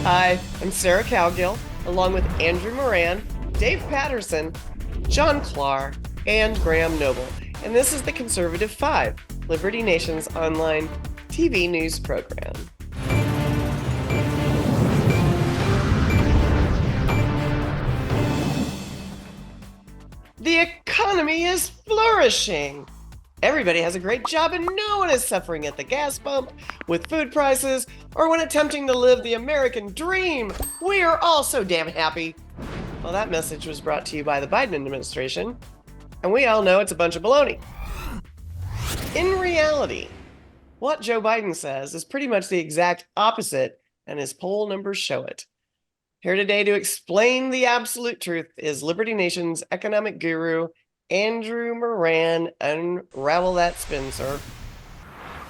Hi, I'm Sarah Cowgill, along with Andrew Moran, Dave Patterson, John Clark, and Graham Noble. And this is the Conservative Five, Liberty Nation's online TV news program. The economy is flourishing. Everybody has a great job and no one is suffering at the gas pump, with food prices, or when attempting to live the American dream. We are all so damn happy. Well, that message was brought to you by the Biden administration, and we all know it's a bunch of baloney. In reality, what Joe Biden says is pretty much the exact opposite, and his poll numbers show it. Here today to explain the absolute truth is Liberty Nation's economic guru, Andrew Moran. Unravel that spin, sir.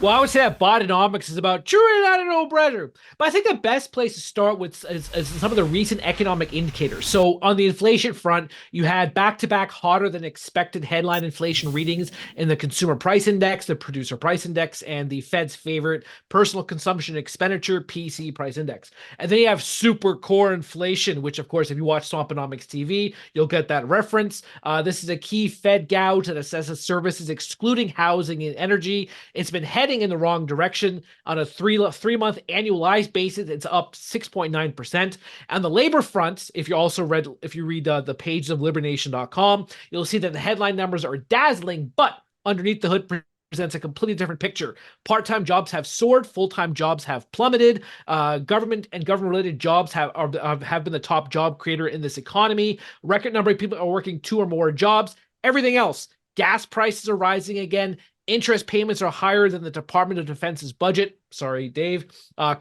Well, I would say that Bidenomics is about chewing out an old brother. But I think the best place to start with is some of the recent economic indicators. So on the inflation front, you had back-to-back hotter than expected headline inflation readings in the consumer price index, the producer price index, and the Fed's favorite personal consumption expenditure, PC price index. And then you have super core inflation, which of course, if you watch Swamponomics TV, you'll get that reference. This is a key Fed gout that assesses services excluding housing and energy. It's been heading in the wrong direction. On a three-month annualized basis, it's up 6.9%. On the labor front, if you read the page of LibertyNation.com, you'll see that the headline numbers are dazzling, but underneath the hood presents a completely different picture. Part-time jobs have soared, full-time jobs have plummeted. Government and government-related jobs have been the top job creator in this economy. Record number of people are working 2 or more jobs. Everything else, gas prices are rising again. Interest payments are higher than the Department of Defense's budget. Sorry, Dave.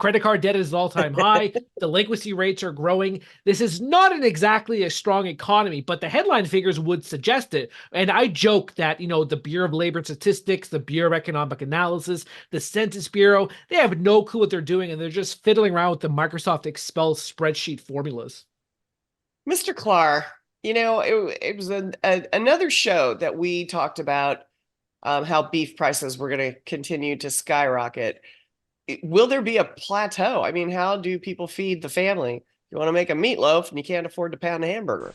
Credit card debt is at all-time high. Delinquency rates are growing. This is not exactly a strong economy, but the headline figures would suggest it. And I joke that, the Bureau of Labor Statistics, the Bureau of Economic Analysis, the Census Bureau, they have no clue what they're doing, and they're just fiddling around with the Microsoft Excel spreadsheet formulas. Mr. Clark, it was another show that we talked about how beef prices were going to continue to skyrocket. Will there be a plateau? I mean, how do people feed the family? You want to make a meatloaf and you can't afford to pound a hamburger.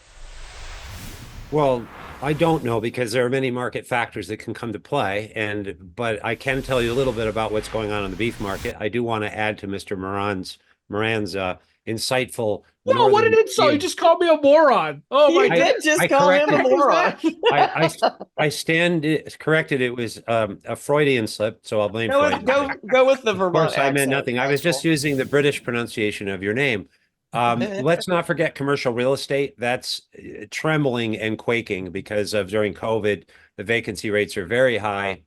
Well, I don't know because there are many market factors that can come to play, but I can tell you a little bit about what's going on in the beef market. I do want to add to Mr. Moran's insightful. No, what an insult! You just called me a moron. Oh my God! You did just call him a moron. I stand corrected. It was a Freudian slip, so I'll blame Freud. Go with the Vermont. Of course, I meant nothing. I was just using the British pronunciation of your name. Let's not forget commercial real estate. That's trembling and quaking because of during COVID, the vacancy rates are very high.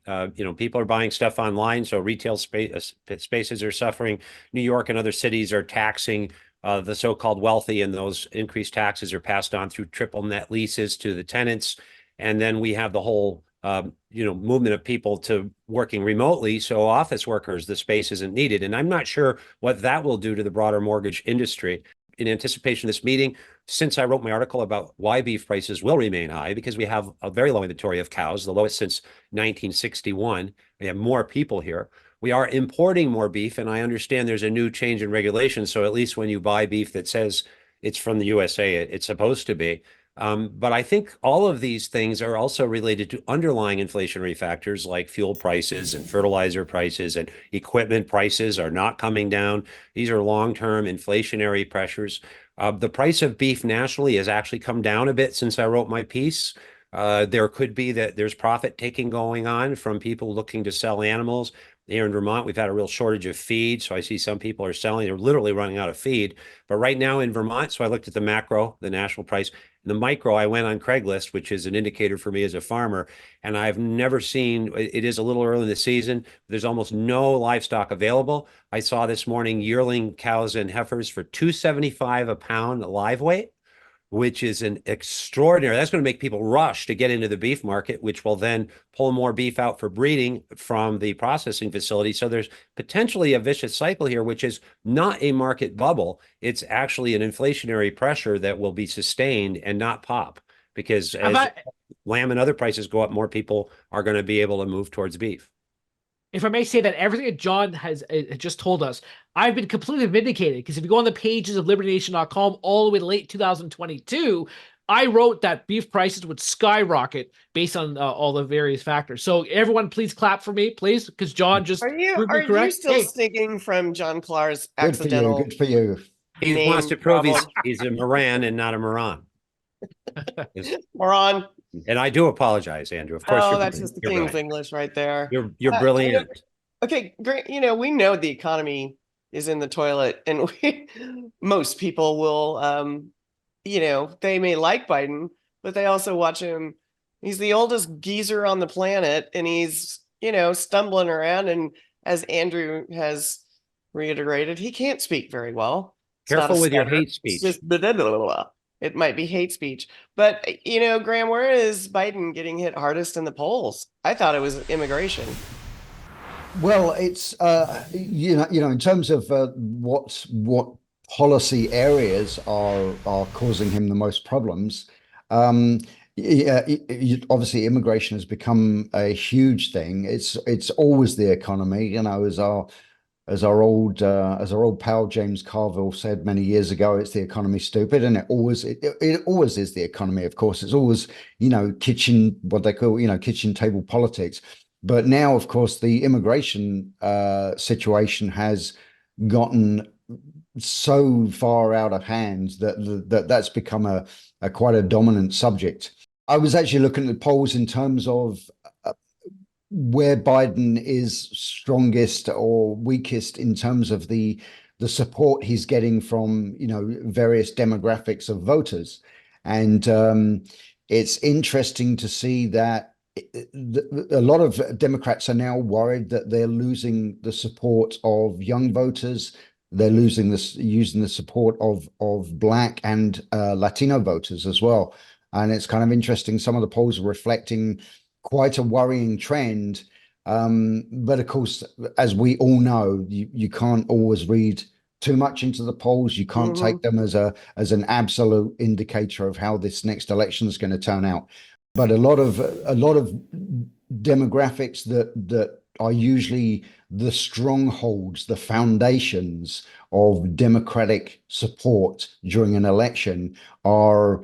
People are buying stuff online, so retail spaces are suffering. New York and other cities are taxing the so-called wealthy, and those increased taxes are passed on through triple net leases to the tenants. And then we have the whole movement of people to working remotely. So office workers, the space isn't needed. And I'm not sure what that will do to the broader mortgage industry. In anticipation of this meeting, since I wrote my article about why beef prices will remain high, because we have a very low inventory of cows, the lowest since 1961. We have more people here. We are importing more beef, and I understand there's a new change in regulation. So at least when you buy beef that says it's from the USA, it's supposed to be. But I think all of these things are also related to underlying inflationary factors like fuel prices and fertilizer prices, and equipment prices are not coming down. These are long-term inflationary pressures. The price of beef nationally has actually come down a bit since I wrote my piece. There could be that there's profit taking going on from people looking to sell animals. Here in Vermont, we've had a real shortage of feed. So I see some people are selling, they're literally running out of feed. But right now in Vermont, so I looked at the macro, the national price, the micro, I went on Craigslist, which is an indicator for me as a farmer. And I've never seen, it is a little early in the season, there's almost no livestock available. I saw this morning yearling cows and heifers for $2.75 a pound live weight, which is an extraordinary, that's going to make people rush to get into the beef market, which will then pull more beef out for breeding from the processing facility. So there's potentially a vicious cycle here, which is not a market bubble. It's actually an inflationary pressure that will be sustained and not pop, because as lamb and other prices go up, more people are going to be able to move towards beef. if I may say that everything that John has just told us, I've been completely vindicated because if you go on the pages of LibertyNation.com all the way to late 2022, I wrote that beef prices would skyrocket based on all the various factors. So everyone, please clap for me, please, because John just proved Are me you correct. still Hey, sticking from John Clark's Good for you. accidental Good for you. He wants name to prove problem? he's a Moran and not a Moran. Moron. And I do apologize, Andrew. Of course, Oh, that's just the you're King's brilliant. English right there. You're brilliant. Okay, great. We know the economy is in the toilet, and most people will, they may like Biden, but they also watch him. He's the oldest geezer on the planet, and he's, stumbling around. And as Andrew has reiterated, he can't speak very well. It's not a Careful with your stutter. hate It's speech. just blah, blah, blah, blah. It might be hate speech. But, Graham, where is Biden getting hit hardest in the polls? I thought it was immigration. Well, it's in terms of what policy areas are causing him the most problems. Yeah, obviously immigration has become a huge thing. It's always the economy, as our old pal James Carville said many years ago. It's the economy, stupid, and it always is the economy. Of course, it's always what they call kitchen table politics. But now, of course, the immigration situation has gotten so far out of hand that's become a quite a dominant subject. I was actually looking at the polls in terms of where Biden is strongest or weakest in terms of the support he's getting from various demographics of voters, and it's interesting to see that a lot of Democrats are now worried that they're losing the support of young voters. They're using the support of Black and Latino voters as well. And it's kind of interesting. Some of the polls are reflecting quite a worrying trend. But of course, as we all know, you can't always read too much into the polls. You can't take them as an absolute indicator of how this next election is going to turn out. But a lot of demographics that are usually the strongholds, the foundations of democratic support during an election are,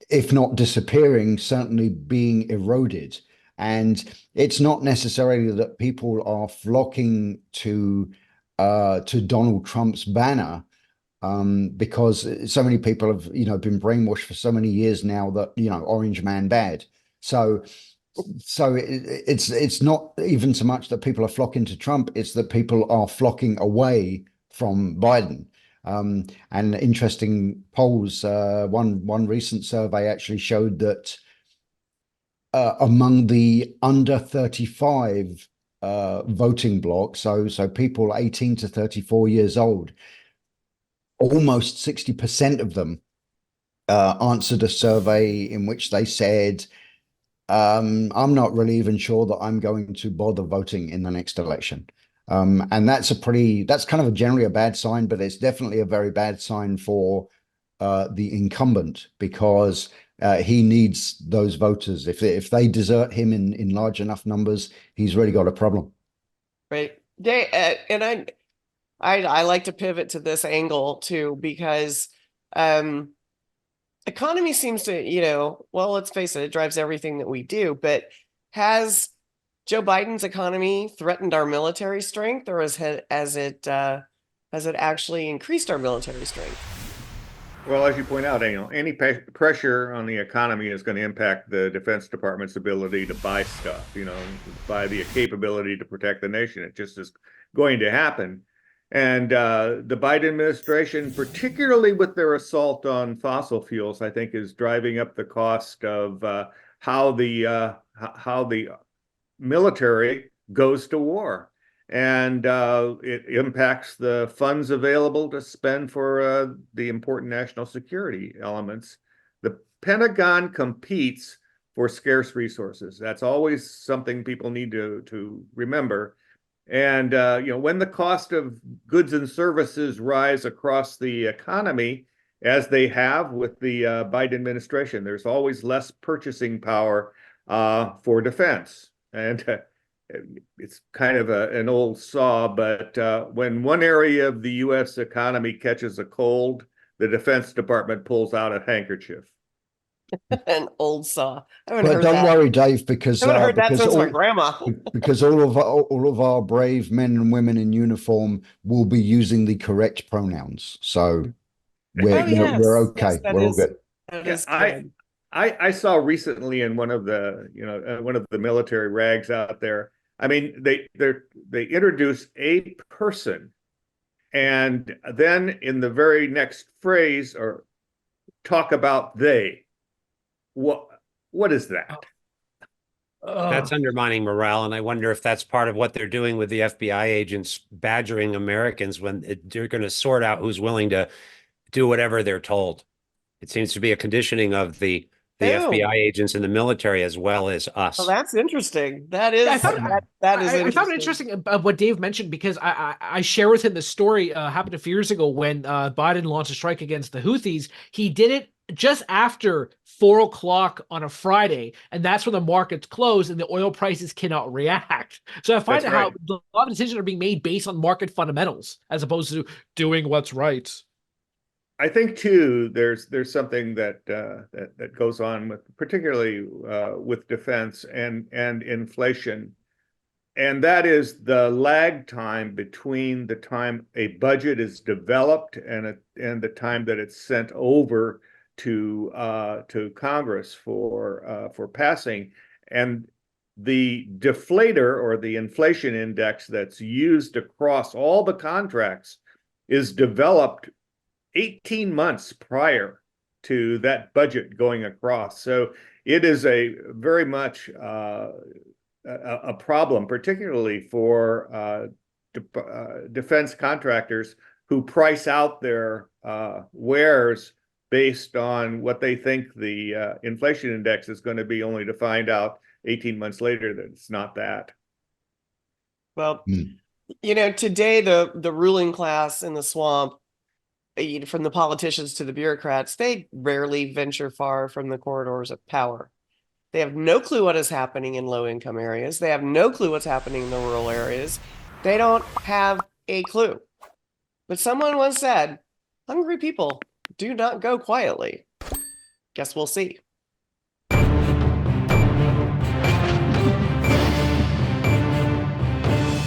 if not disappearing, certainly being eroded. And it's not necessarily that people are flocking to Donald Trump's banner, because so many people have been brainwashed for so many years now that orange man bad. So it's not even so much that people are flocking to Trump, it's that people are flocking away from Biden. And interesting polls, one recent survey actually showed that among the under 35 voting bloc, so people 18 to 34 years old, almost 60% of them answered a survey in which they said, I'm not really even sure that I'm going to bother voting in the next election. And that's kind of generally a bad sign, but it's definitely a very bad sign for the incumbent, because he needs those voters. If they desert him in large enough numbers, he's really got a problem. Right. And I like to pivot to this angle too, because economy seems to, well, let's face it drives everything that we do. But has Joe Biden's economy threatened our military strength, or has it actually increased our military strength? Well, as you point out, any pressure on the economy is going to impact the Defense Department's ability to buy stuff, buy the capability to protect the nation. It just is going to happen. And the Biden administration, particularly with their assault on fossil fuels, I think is driving up the cost of how the military goes to war. And it impacts the funds available to spend for the important national security elements. The Pentagon competes for scarce resources. That's always something people need to remember. And when the cost of goods and services rise across the economy, as they have with the Biden administration, there's always less purchasing power for defense. And it's kind of an old saw, but when one area of the U.S. economy catches a cold, the Defense Department pulls out a handkerchief. An old saw. I haven't But heard don't that. worry, Dave, because I haven't heard that because since my all, grandma. because all of our brave men and women in uniform will be using the correct pronouns. So we're Oh yes, we're yes, okay. that We're all is good. that Yeah, is good. I saw recently in one of the one of the military rags out there. I mean, they introduce a person, and then in the very next phrase or talk about they. What is that? That's undermining morale, and I wonder if that's part of what they're doing with the FBI agents badgering Americans when they're going to sort out who's willing to do whatever they're told. It seems to be a conditioning of the Oh, FBI agents in the military as well as well, us. that's interesting. That Yeah, is that is I found it interesting. interesting what Dave mentioned because I share with him the story happened a few years ago when Biden launched a strike against the Houthis. He did it just after 4 o'clock on a Friday, and that's when the markets close and the oil prices cannot react. So I find That's out how right. a lot of decisions are being made based on market fundamentals as opposed to doing what's right. I think too, there's something that goes on with particularly with defense and inflation, and that is the lag time between the time a budget is developed and the time that it's sent over to Congress for passing, and the deflator or the inflation index that's used across all the contracts is developed 18 months prior to that budget going across. So it is a very much a problem, particularly for defense contractors who price out their wares based on what they think the inflation index is going to be, only to find out 18 months later that it's not that. Well, Hmm. today the ruling class in the swamp, from the politicians to the bureaucrats, they rarely venture far from the corridors of power. They have no clue what is happening in low income areas. They have no clue what's happening in the rural areas. They don't have a clue. But someone once said, hungry people do not go quietly. Guess we'll see.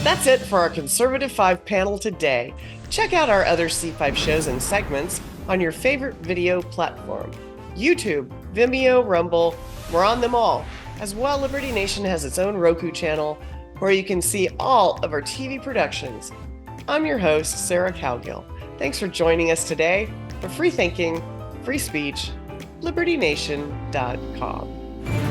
That's it for our Conservative 5 panel today. Check out our other C5 shows and segments on your favorite video platform. YouTube, Vimeo, Rumble, we're on them all. As well, Liberty Nation has its own Roku channel where you can see all of our TV productions. I'm your host, Sarah Cowgill. Thanks for joining us today for Free Thinking, Free Speech, LibertyNation.com.